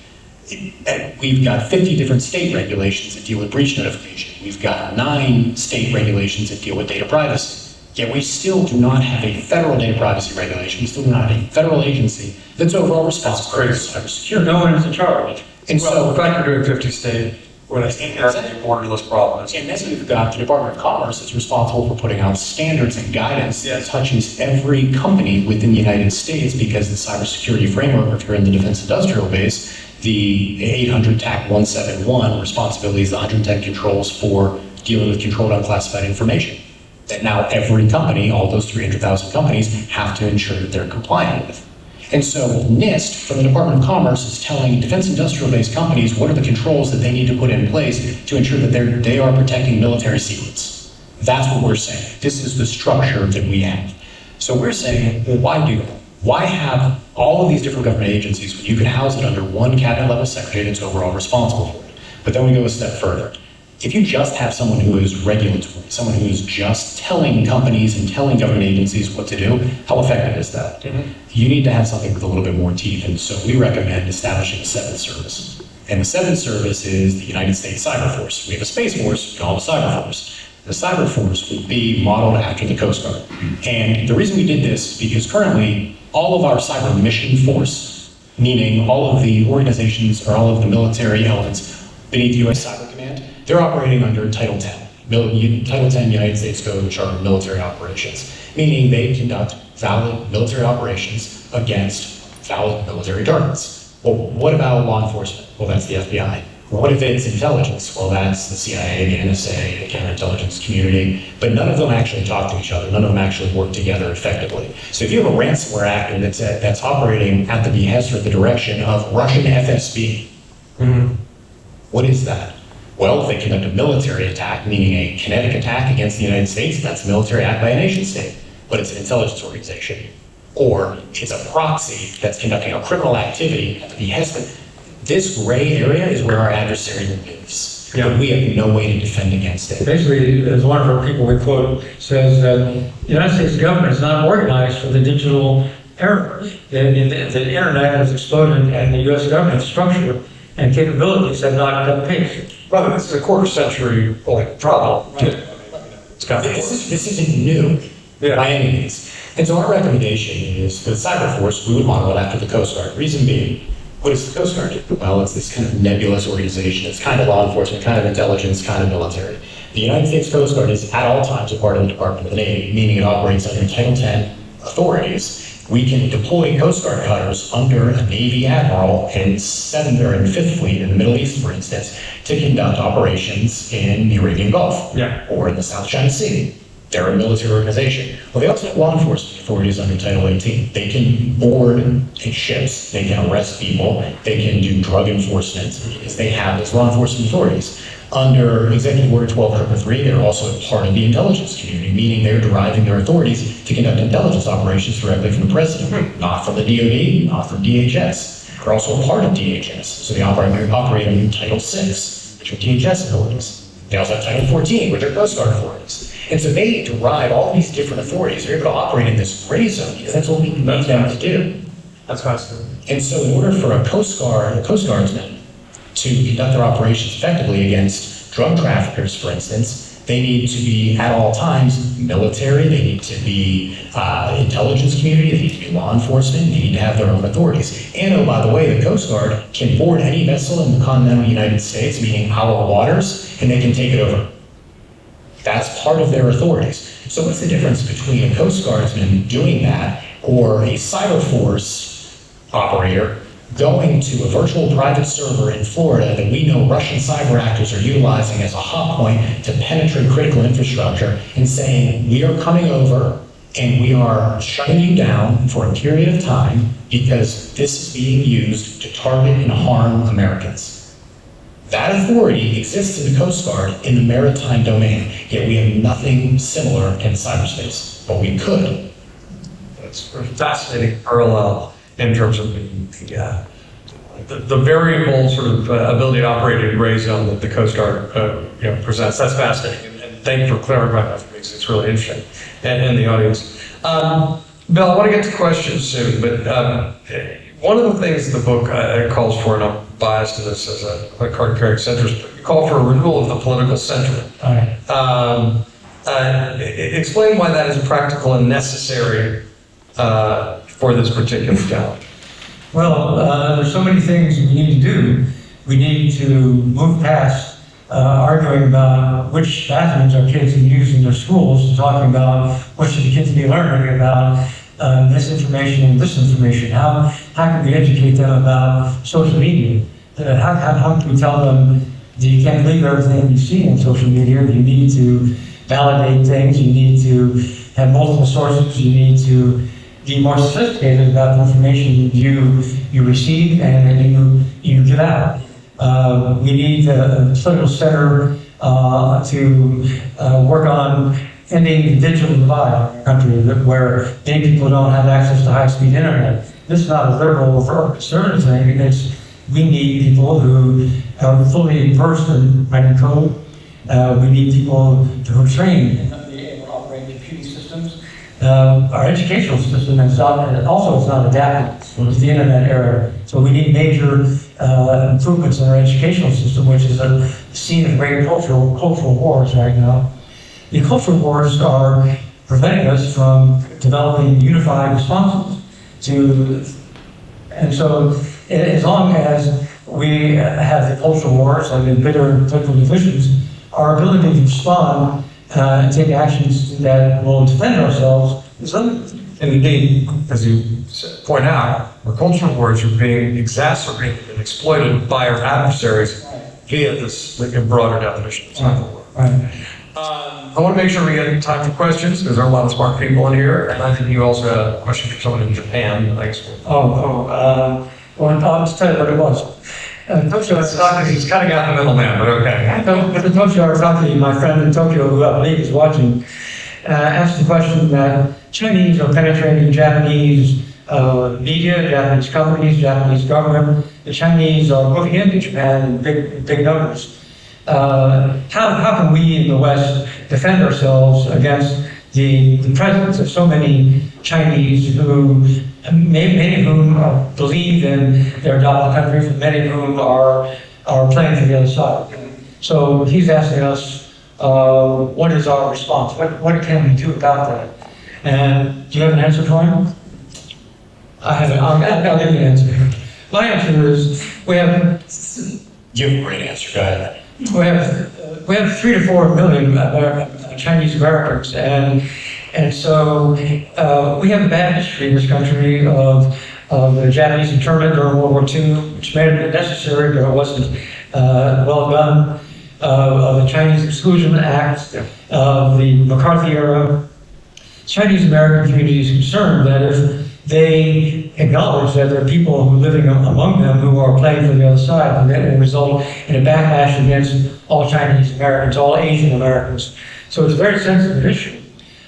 Speaker 3: We've got 50 different state regulations that deal with breach notification. We've got 9 state regulations that deal with data privacy. Yet we still do not have a federal data privacy regulation. We still do not have a federal agency that's overall responsible for cybersecurity.
Speaker 2: No one is in charge.
Speaker 3: And so,
Speaker 4: in fact, we're doing 50 state, when it's inherently a borderless problem.
Speaker 3: and then we've got the Department of Commerce that's responsible for putting out standards and guidance that touches every company within the United States, because the cybersecurity framework, if you're in the defense industrial base, the 800 TAC 171 responsibilities, the 110 controls for dealing with controlled unclassified information that now every company, all those 300,000 companies, have to ensure that they're compliant with. And so NIST from the Department of Commerce is telling defense industrial-based companies what are the controls that they need to put in place to ensure that they are protecting military secrets. That's what we're saying. This is the structure that we have. So we're saying, well, why do that? Why have all of these different government agencies when you can house it under one cabinet level secretary that's overall responsible for it? But then we go a step further. If you just have someone who is regulatory, someone who is just telling companies and telling government agencies what to do, how effective is that? Mm-hmm. You need to have something with a little bit more teeth. And so we recommend establishing a 7th service. And the 7th service is the United States Cyber Force. We have a Space Force, we call it a Cyber Force. The Cyber Force would be modeled after the Coast Guard. And the reason we did this is because currently all of our cyber mission force, meaning all of the organizations or all of the military elements beneath U.S. Cyber Command, they're operating under Title 10. Title 10 United States Code, which are military operations, meaning they conduct valid military operations against valid military targets. Well, what about law enforcement? Well, that's the FBI. What if it's intelligence? Well, that's the CIA, the NSA, the counterintelligence community, but none of them actually talk to each other. None of them actually work together effectively. So if you have a ransomware actor that's operating at the behest or the direction of Russian FSB, what is that? Well, if they conduct a military attack, meaning a kinetic attack against the United States, that's a military act by a nation state, but it's an intelligence organization. Or it's a proxy that's conducting a criminal activity at the behest of. This gray area is where our adversary lives. Yeah. But we have no way to defend against it.
Speaker 2: Basically, as one of our people we quote says that the United States government is not organized for the digital era. The internet has exploded and the U.S. government structure and capabilities have not kept pace.
Speaker 4: Well, it's a quarter century problem.
Speaker 2: Right.
Speaker 3: This isn't new by any means. And so our recommendation is for the cyber force, we would model it after the Coast Guard. Reason being, what does the Coast Guard do? Well, it's this kind of nebulous organization. It's kind of law enforcement, kind of intelligence, kind of military. The United States Coast Guard is at all times a part of the Department of the Navy, meaning it operates under Title 10 authorities. We can deploy Coast Guard cutters under a Navy admiral in 7th or in 5th Fleet in the Middle East, for instance, to conduct operations in the Arabian Gulf or in the South China Sea. They're a military organization. Well, they also have law enforcement authorities under Title 18. They can board ships, they can arrest people, they can do drug enforcement, because they have those law enforcement authorities. Under Executive Order 12333, they're also a part of the intelligence community, meaning they're deriving their authorities to conduct intelligence operations directly from the president, not from the DoD, not from DHS. They're also a part of DHS, so they operate under Title VI, which are DHS authorities. They also have Title 14, which are Coast Guard authorities. And so they derive all these different authorities. They're able to operate in this gray zone because that's what we need them to do.
Speaker 4: That's fascinating.
Speaker 3: And so in order for a Coast Guardsman to conduct their operations effectively against drug traffickers, for instance, they need to be at all times military, they need to be intelligence community, they need to be law enforcement, they need to have their own authorities. And oh, by the way, the Coast Guard can board any vessel in the continental United States, meaning our waters, and they can take it over. That's part of their authorities. So what's the difference between a Coast Guardsman doing that or a cyber force operator going to a virtual private server in Florida that we know Russian cyber actors are utilizing as a hot point to penetrate critical infrastructure and saying, we are coming over and we are shutting you down for a period of time because this is being used to target and harm Americans. That authority exists in the Coast Guard in the maritime domain, yet we have nothing similar in cyberspace, but we could.
Speaker 4: That's a fascinating parallel in terms of the variable sort of ability to operate in a gray zone that the Coast Guard presents. That's fascinating, and thank you for clarifying that for me, because it's really interesting, and the audience. Bill, I want to get to questions soon, but one of the things the book calls for, and I'm biased to this as a card-carrying centrist, but you call for a renewal of the political sentiment. Explain why that is practical and necessary for this particular challenge.
Speaker 2: Well, there's so many things we need to do. We need to move past arguing about which bathrooms our kids can use in their schools, to talking about what should the kids be learning about misinformation and disinformation. How can we educate them about social media? How can we tell them that you can't believe everything you see on social media? You need to validate things. You need to have multiple sources. You need to be more sophisticated about the information you receive and you give out. We need a political center to work on ending the digital divide in our country, where many people don't have access to high-speed internet. This is not a liberal or conservative thing. We need people who are fully versed in writing code. We need people who are trained in operating computing systems. Our educational system is not adapted to the internet era. So we need major improvements in our educational system, which is a scene of great cultural wars right now. The cultural wars are preventing us from developing unified responses and so as long as we have the cultural wars and the bitter political divisions, our ability to respond and take actions that will defend ourselves is limited.
Speaker 4: And indeed, as you point out, our cultural wars are being exacerbated and exploited by our adversaries via this broader definition of cyber war.
Speaker 2: Right.
Speaker 4: I want to make sure we get time for questions, because there are a lot of smart people in here, and I think you also had a question for someone in Japan. I guess.
Speaker 2: Well, I'll just tell you what it was.
Speaker 4: He's cutting out the middleman, but okay.
Speaker 2: But the Tokyo Arzaki, my friend in Tokyo, who I believe is watching, asked the question that Chinese are penetrating Japanese media, Japanese companies, Japanese government. The Chinese are moving into Japan in big numbers. How can we in the West defend ourselves against the presence of so many Chinese who, many of whom believe in their adopted countries, and many of whom are playing for the other side? So he's asking us, what is our response? What can we do about that? And do you have an answer for him? I have. I'll give you an answer. My answer is we have.
Speaker 3: You have a great answer. Go ahead.
Speaker 2: We have 3 to 4 million Chinese Americans, and so we have a bad history in this country of the Japanese internment during World War II, which made it necessary, but it wasn't well done. Of the Chinese Exclusion Act, of the McCarthy era. Chinese American community is concerned that if they acknowledge that there are people who are living among them who are playing for the other side, and that will result in a backlash against all Chinese Americans, all Asian Americans. So it's a very sensitive issue.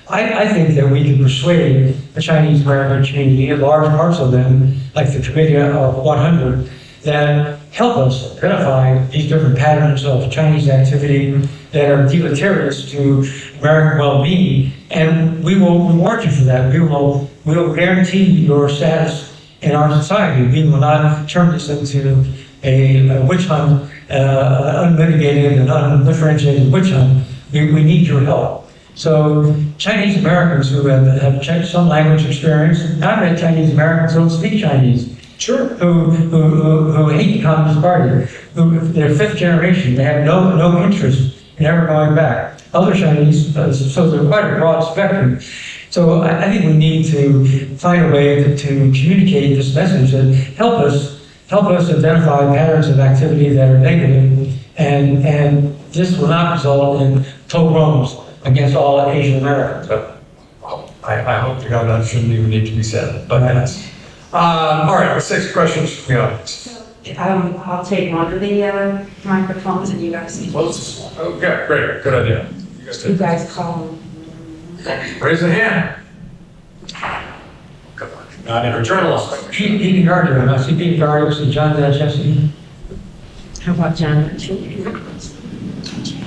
Speaker 2: I think that we can persuade the Chinese American community, large parts of them, like the Committee of 100, that help us identify these different patterns of Chinese activity that are deleterious to American well-being, and we will reward you for that. We will guarantee your status in our society. We will not turn this into a witch hunt, unmitigated and undifferentiated witch hunt. We need your help. So Chinese Americans who have some language experience, not that Chinese Americans don't speak Chinese,
Speaker 1: Sure.
Speaker 2: who hate the Communist Party, who they're fifth generation, they have no interest in ever going back. Other Chinese, so they're quite a broad spectrum. So I think we need to find a way to communicate this message and help us identify patterns of activity that are negative, and this will not result in pogroms against all Asian Americans.
Speaker 4: But I hope to God that shouldn't even need to be said, but that's. All right, 6 questions from the audience.
Speaker 5: I'll take one of the microphones and you guys can.
Speaker 4: Okay, great, good idea.
Speaker 5: You guys call.
Speaker 4: Raise a hand. Come on.
Speaker 3: Not in a journalist.
Speaker 2: Deacon Gardner, I see Deacon Gardner, I see John Jesse.
Speaker 5: How about John?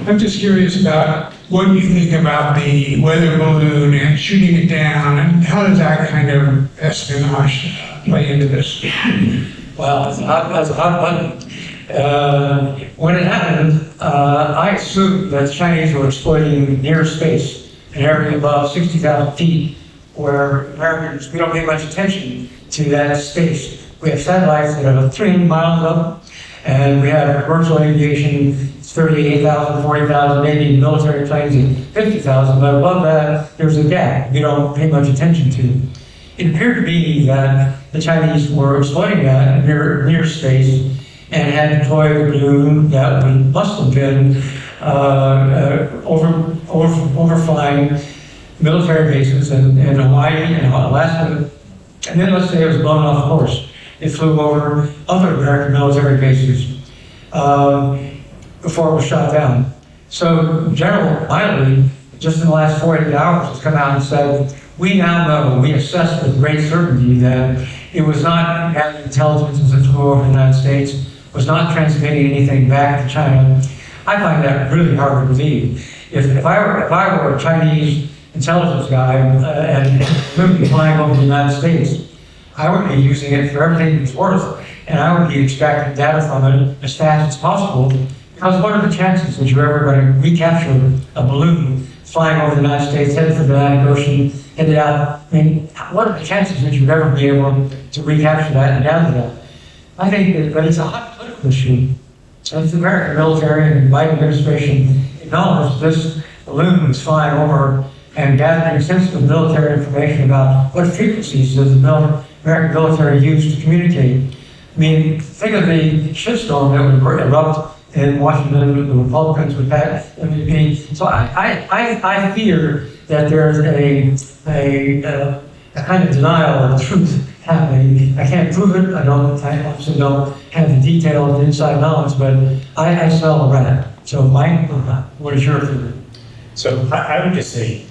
Speaker 6: I'm just curious about what you think about the weather balloon and shooting it down, and how does that kind of espionage play into this?
Speaker 2: Well, that's a hot button. When it happened, I assumed that the Chinese were exploiting near space, an area above 60,000 feet, where Americans, we don't pay much attention to that space. We have satellites that are 300 miles up, and we have commercial aviation, 38,000, 40,000, maybe military planes at 50,000, but above that, there's a gap we don't pay much attention to. It appeared to be that the Chinese were exploiting that near space and had deployed a balloon that must have been overflying military bases in Hawaii and Alaska. And then let's say it was blown off course. It flew over other American military bases before it was shot down. So General Miley, just in the last 48 hours, has come out and said, we now know, we assess with great certainty that it was not gathering intelligence as it flew over the United States, was not transmitting anything back to China. I find that really hard to believe. If I were a Chinese intelligence guy and would be flying over the United States, I would be using it for everything it's worth, and I would be extracting data from it as fast as possible, because what are the chances that you're ever going to recapture a balloon flying over the United States, headed for the Atlantic Ocean, headed out? I mean, what are the chances that you'd ever be able to recapture that and gather that? I think that it's a hot political issue. As the American military and the Biden administration acknowledged, this balloon was flying over and gathering sensitive military information about what frequencies does the American military use to communicate. I mean, think of the shitstorm that would erupt in Washington, the Republicans would pass. So I fear that there's a kind of denial of the truth happening. I can't prove it. I obviously don't have the detailed inside knowledge, but I smell a rat. So Mike, what is your opinion?
Speaker 3: So I would just say,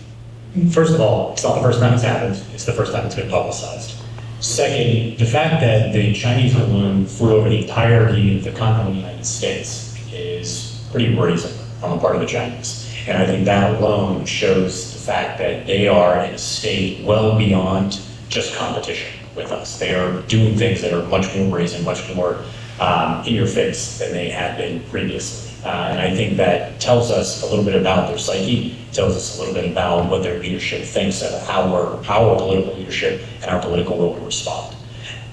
Speaker 3: first of all, it's not the first time it's happened. It's the first time it's been publicized. Second, the fact that the Chinese balloon flew over the entirety of the continental United States is pretty brazen on the part of the Chinese. And I think that alone shows the fact that they are in a state well beyond just competition with us. They are doing things that are much more brazen, much more in your face than they had been previously. And I think that tells us a little bit about their psyche, tells us a little bit about what their leadership thinks of our political leadership and our political will to respond.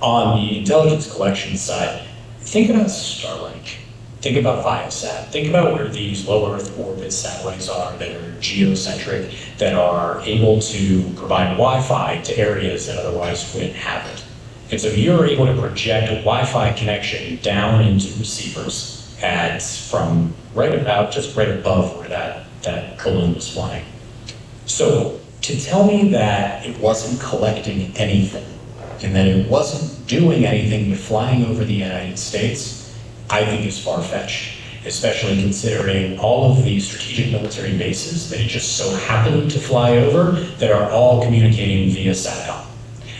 Speaker 3: On the intelligence collection side, think about Starlink. Think about Viasat. Think about where these low Earth orbit satellites are that are geocentric, that are able to provide Wi-Fi to areas that otherwise wouldn't have it. And so you're able to project a Wi-Fi connection down into receivers at from just right above where that balloon was flying. So to tell me that it wasn't collecting anything and that it wasn't doing anything but flying over the United States, I think is far-fetched, especially considering all of the strategic military bases that it just so happened to fly over that are all communicating via SATCOM.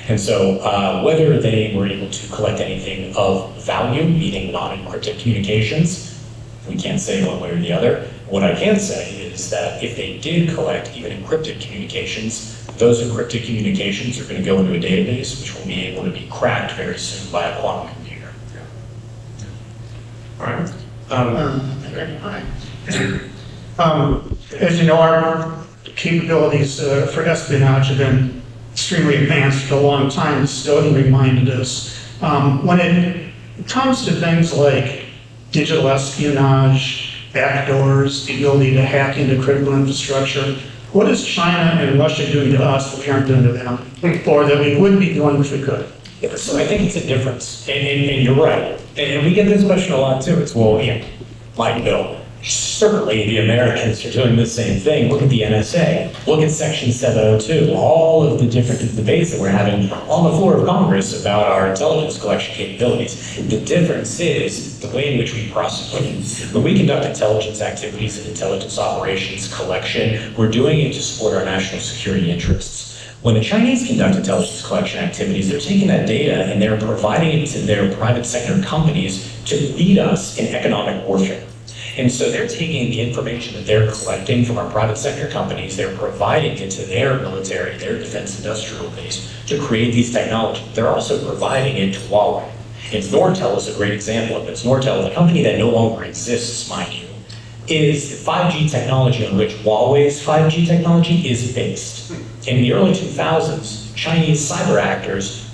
Speaker 3: And so whether they were able to collect anything of value, meaning non-encrypted communications, we can't say one way or the other. What I can say is that if they did collect even encrypted communications, those encrypted communications are going to go into a database which will be able to be cracked very soon by a quantum computer.
Speaker 7: All right. As you know, our capabilities for espionage have been extremely advanced for a long time, and Snowden reminded us. When it comes to things like digital espionage, backdoors, the ability to hack into critical infrastructure, what is China and Russia doing to us that we aren't doing to them, or that we would be doing if we could?
Speaker 3: So I think it's a difference, and you're right. And we get this question a lot too. It's, well, yeah, like Bill, certainly the Americans are doing the same thing. Look at the NSA. Look at Section 702. All of the different debates that we're having on the floor of Congress about our intelligence collection capabilities. The difference is the way in which we prosecute. When we conduct intelligence activities and intelligence operations collection, we're doing it to support our national security interests. When the Chinese conduct intelligence collection activities, they're taking that data and they're providing it to their private sector companies to lead us in economic warfare. And so they're taking the information that they're collecting from our private sector companies, they're providing it to their military, their defense industrial base to create these technologies. They're also providing it to Huawei. And Nortel is a great example of this. Nortel, the company that no longer exists, mind you, is the 5G technology on which Huawei's 5G technology is based. In the early 2000s, Chinese cyber actors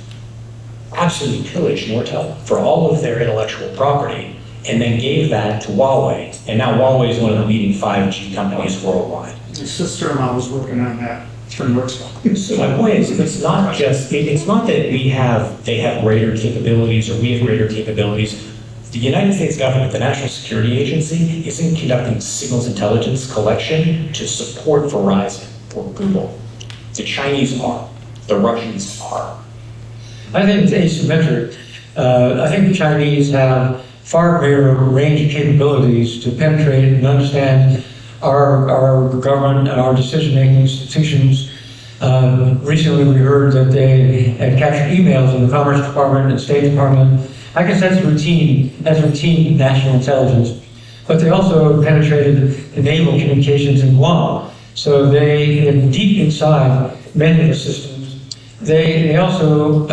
Speaker 3: absolutely pillaged Nortel for all of their intellectual property and then gave that to Huawei. And now Huawei is one of the leading 5G companies worldwide.
Speaker 7: My sister-in-law was working on that 3 years ago.
Speaker 3: So my point is, it's not that they have greater capabilities or we have greater capabilities. The United States government, the National Security Agency, isn't conducting signals intelligence collection to support Verizon or Google. The Chinese are. The Russians are.
Speaker 2: I think it's asymmetric. I think the Chinese have far greater range of capabilities to penetrate and understand our government and our decision-making institutions. Recently we heard that they had captured emails in the Commerce Department and State Department. I guess that's routine national intelligence. But they also penetrated the naval communications in Guam. So they, deep inside many of the systems, they also,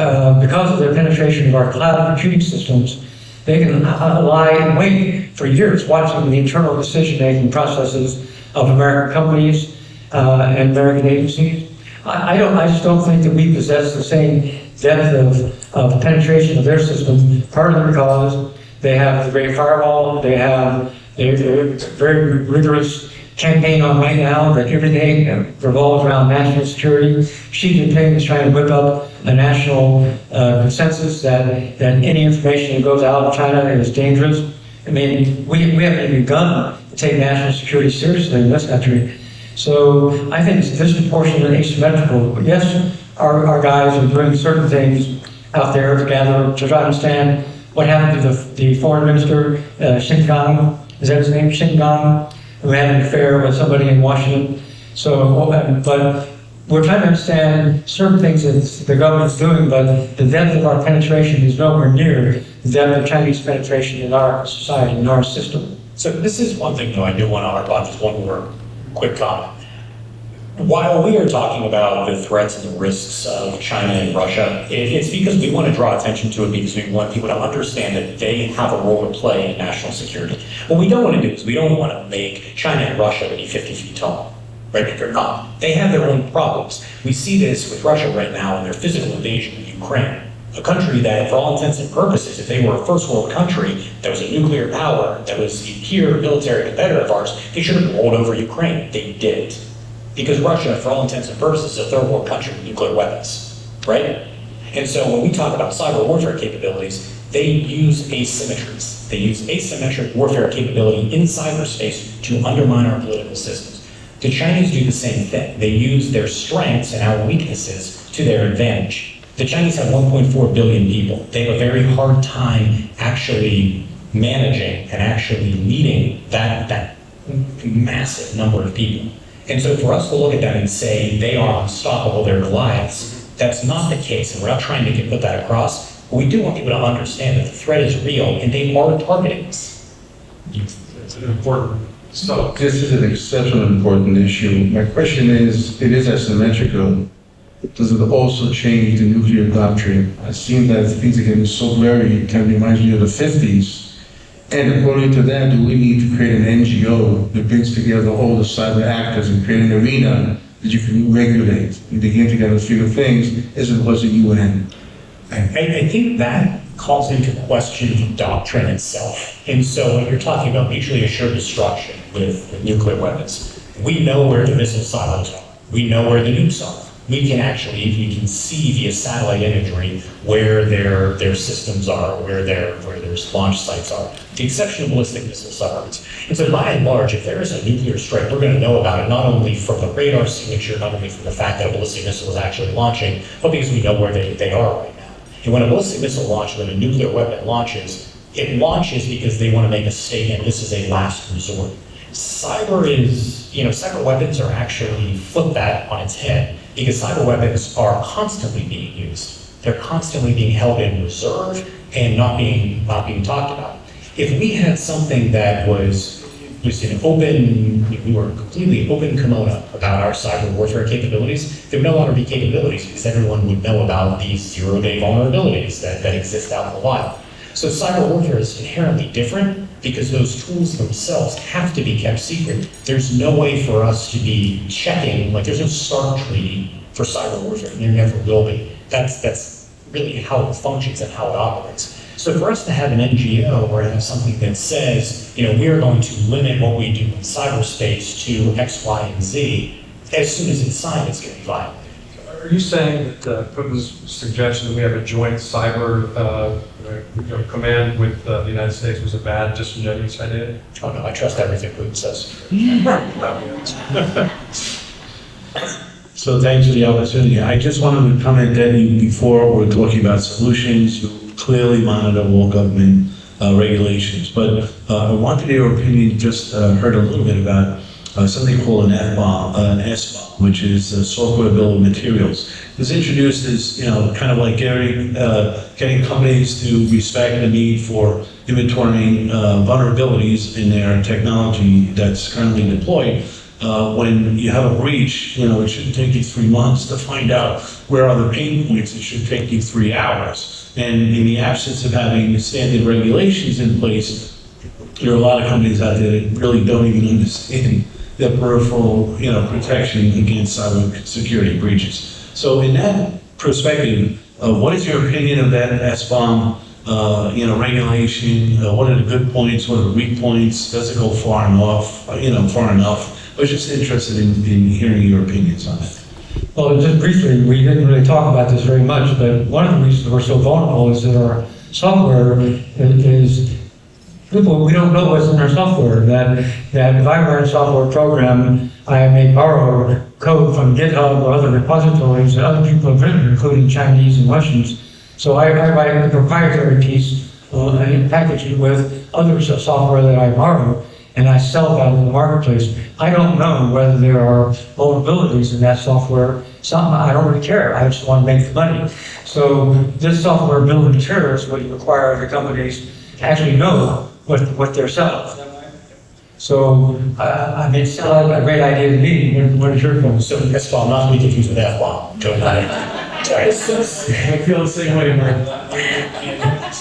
Speaker 2: because of their penetration of our cloud computing systems, they can lie in wait for years watching the internal decision-making processes of American companies and American agencies. I just don't think that we possess the same depth of penetration of their system, partly because they have the Great Firewall, they have a very rigorous campaign on right now that everything revolves around national security. Xi Jinping is trying to whip up a national consensus that any information that goes out of China is dangerous. I mean, we haven't even begun to take national security seriously in this country. So I think it's disproportionate and asymmetrical. Yes, our guys are doing certain things out there to try to understand what happened to the foreign minister, Xinjiang, is that his name, Xinjiang, who had an affair with somebody in Washington. So, but we're trying to understand certain things that the government's doing, but the depth of our penetration is nowhere near the depth of Chinese penetration in our society, in our system.
Speaker 3: So this is one thing, though, I do want to harp on, just one more quick comment. While we are talking about the threats and the risks of China and Russia, it's because we want to draw attention to it because we want people to understand that they have a role to play in national security. What we don't want to do is we don't want to make China and Russia be 50 feet tall, right? They're not. They have their own problems. We see this with Russia right now in their physical invasion of Ukraine, a country that, for all intents and purposes, if they were a first world country that was a nuclear power, that was a peer military competitor of ours, they should have rolled over Ukraine. They didn't. Because Russia, for all intents and purposes, is a third world country with nuclear weapons, right? And so when we talk about cyber warfare capabilities, they use asymmetries. They use asymmetric warfare capability in cyberspace to undermine our political systems. The Chinese do the same thing. They use their strengths and our weaknesses to their advantage. The Chinese have 1.4 billion people. They have a very hard time actually managing and actually meeting that massive number of people. And so for us to look at that and say they are unstoppable, they're Goliaths, that's not the case, and we're not trying to put that across. But we do want people to understand that the threat is real, and they are targeting us.
Speaker 4: It's an important so
Speaker 8: This is an exceptionally important issue. My question is, it is asymmetrical. Does it also change the nuclear doctrine? It seems that things are getting so blurry, it kind of reminds me of the 50s. And according to that, do we need to create an NGO that brings together all the cyber actors and create an arena that you can regulate and begin to get a few things as opposed to UN?
Speaker 3: I think that calls into question the doctrine itself. And so when you're talking about mutually assured destruction with nuclear weapons, we know where the missile silos are. We know where the nukes are. We can actually, you can see via satellite imagery where their systems are, where their launch sites are, with the exception of ballistic missile submarines. And so by and large, if there is a nuclear strike, we're going to know about it, not only from the radar signature, not only from the fact that a ballistic missile is actually launching, but because we know where they are right now. And when a ballistic missile launches, when a nuclear weapon launches, it launches because they want to make a statement, this is a last resort. Cyber weapons are actually flip that on its head, because cyber weapons are constantly being used. They're constantly being held in reserve and not being talked about. If we had something that was an open, we were completely open kimono about our cyber warfare capabilities, there would no longer be capabilities because everyone would know about these zero-day vulnerabilities that exist out in the wild. So cyber warfare is inherently different because those tools themselves have to be kept secret. There's no way for us to be checking, like there's no START treaty for cyber warfare, and there never will be. That's really how it functions and how it operates. So for us to have an NGO or have something that says, we are going to limit what we do in cyberspace to X, Y, and Z, as soon as it's signed, it's going to be violated.
Speaker 4: are you saying that Putin's suggestion that we have a joint cyber command with the United States was a bad, disingenuous idea?
Speaker 3: Oh no, I trust everything Putin says.
Speaker 9: So thanks for the opportunity. I just wanted to comment that before we're talking about solutions, you clearly monitor all government regulations. But I wanted your opinion, just heard a little bit about something called an SBOM, which is software bill of materials. It was introduced as, kind of like getting companies to respect the need for inventorying vulnerabilities in their technology that's currently deployed. When you have a breach, it shouldn't take you 3 months to find out where are the pain points. It should take you 3 hours. And in the absence of having standard regulations in place, there are a lot of companies out there that really don't even understand the peripheral, protection against cyber security breaches. So in that perspective, what is your opinion of that SBOM, regulation? What are the good points? What are the weak points? Does it go far enough? Far enough? I was just interested in hearing your opinions on it.
Speaker 2: Well, just briefly, we didn't really talk about this very much, but one of the reasons we're so vulnerable is that our software is people, we don't know what's in our software. That if I write a software program, I may borrow code from GitHub or other repositories that other people have written, including Chinese and Russians. So I write a proprietary piece and package it with other software that I borrow, and I sell that in the marketplace. I don't know whether there are vulnerabilities in that software. I don't really care. I just want to make the money. So this software bill of materials would require the companies to actually know what they're selling. So, I mean, it's still a great idea to me. What is your phone?
Speaker 3: So SBOM, not to be confused with Avlon. Sorry.
Speaker 9: I feel the same way, Mike.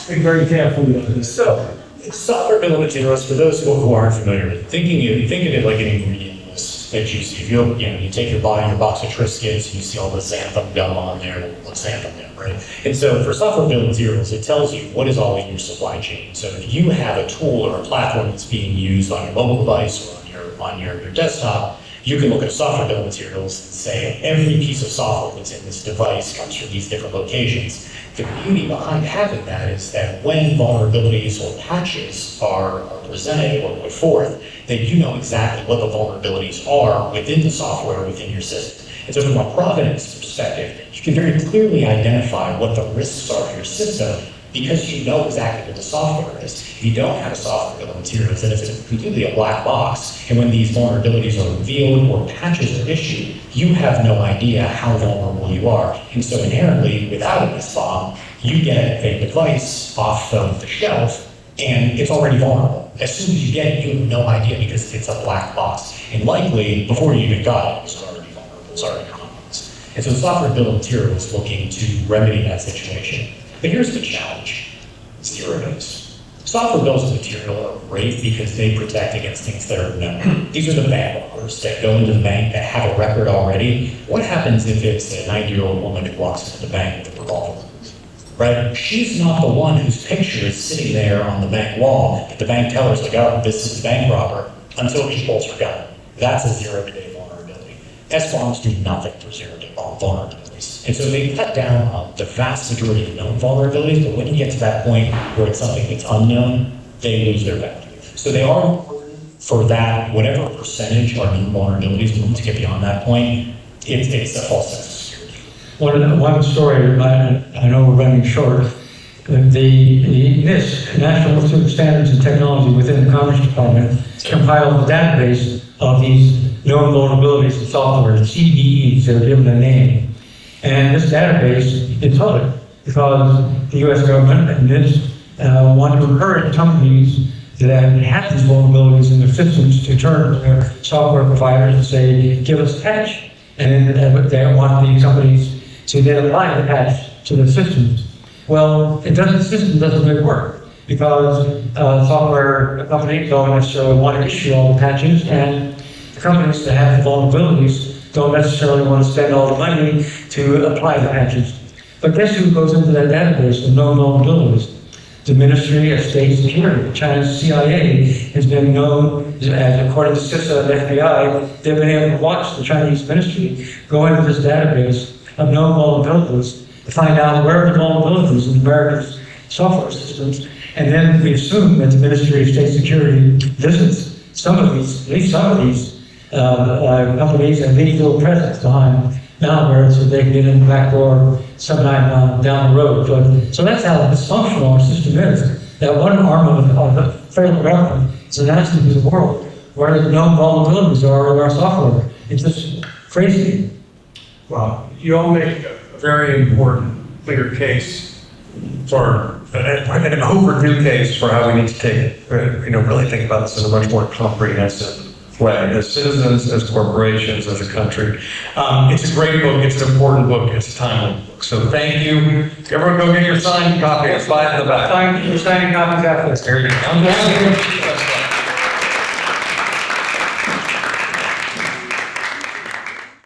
Speaker 9: Be very careful with this.
Speaker 3: So, software bill of materials, for those who aren't familiar with it, think of it like an ingredient list that you see. If you take your box of Triscuits, you see all the xanthan gum on there, what's xanthan gum, right? And so for software bill of materials, it tells you what is all in your supply chain. So if you have a tool or a platform that's being used on your mobile device or on your desktop, you can look at a software bill of materials and say, every piece of software that's in this device comes from these different locations. The beauty behind having that is that when vulnerabilities or patches are presented or put forth, then you know exactly what the vulnerabilities are within the software, within your system. And so from a provenance perspective, you can very clearly identify what the risks are to your system because you know exactly what the software is. If you don't have a software bill of materials, then it's completely a black box. And when these vulnerabilities are revealed or patches are issued, you have no idea how vulnerable you are. And so inherently, without an SBOM, you get a device off of the shelf and it's already vulnerable. As soon as you get it, you have no idea because it's a black box. And likely, before you even got it, it was already vulnerable, it's already compromised. And so the software bill of materials is looking to remedy that situation. But here's the challenge, 0 days. Software bills of material are great because they protect against things that are known. These are the bank robbers that go into the bank that have a record already. What happens if it's a 90-year-old woman who walks into the bank with a revolver? Right? She's not the one whose picture is sitting there on the bank wall that the bank teller's like, oh, this is a bank robber, until she pulls her gun. That's a 0-day vulnerability. SBOMs do nothing for 0-day vulnerabilities. And so they cut down on the vast majority of known vulnerabilities, but when you get to that point where it's something that's unknown, they lose their value. So they are important for that, whatever percentage are known vulnerabilities, once you get beyond that point, it's a false sense of security.
Speaker 2: One story, I know we're running short. The NIST, National Institute of Standards and Technology within the Commerce Department, compiled a database of these known vulnerabilities in software, CVEs, they're given a name. And this database is public because the US government and NIST want to encourage companies that have these vulnerabilities in their systems to turn to their software providers and say, give us a patch. And they want these companies to then apply the patch to their systems. Well, the system doesn't really work because software companies don't necessarily want to issue all the patches, and the companies that have the vulnerabilities don't necessarily want to spend all the money to apply the patches. But guess who goes into that database of known vulnerabilities? The Ministry of State Security. China's CIA has been known, as according to CISA and FBI, they've been able to watch the Chinese ministry go into this database of known vulnerabilities to find out where are the vulnerabilities in America's software systems. And then we assume that the Ministry of State Security visits some of these, at least some of these companies and leave little presence behind malware so they can get in the back door sometime down the road. So that's how dysfunctional our system is. That one arm of the federal government is announcing to the world where the known vulnerabilities are in our software. It's just crazy.
Speaker 4: Well, you all make a very important, clear case for an overdue case for how we need to take, really think about this in a much more comprehensive way, as citizens, as corporations, as a country. It's a great book, it's an important book, it's a timely book. So thank you. Everyone go get your signed copy. It's by in the back.
Speaker 2: Signing copies after this.
Speaker 4: There you go.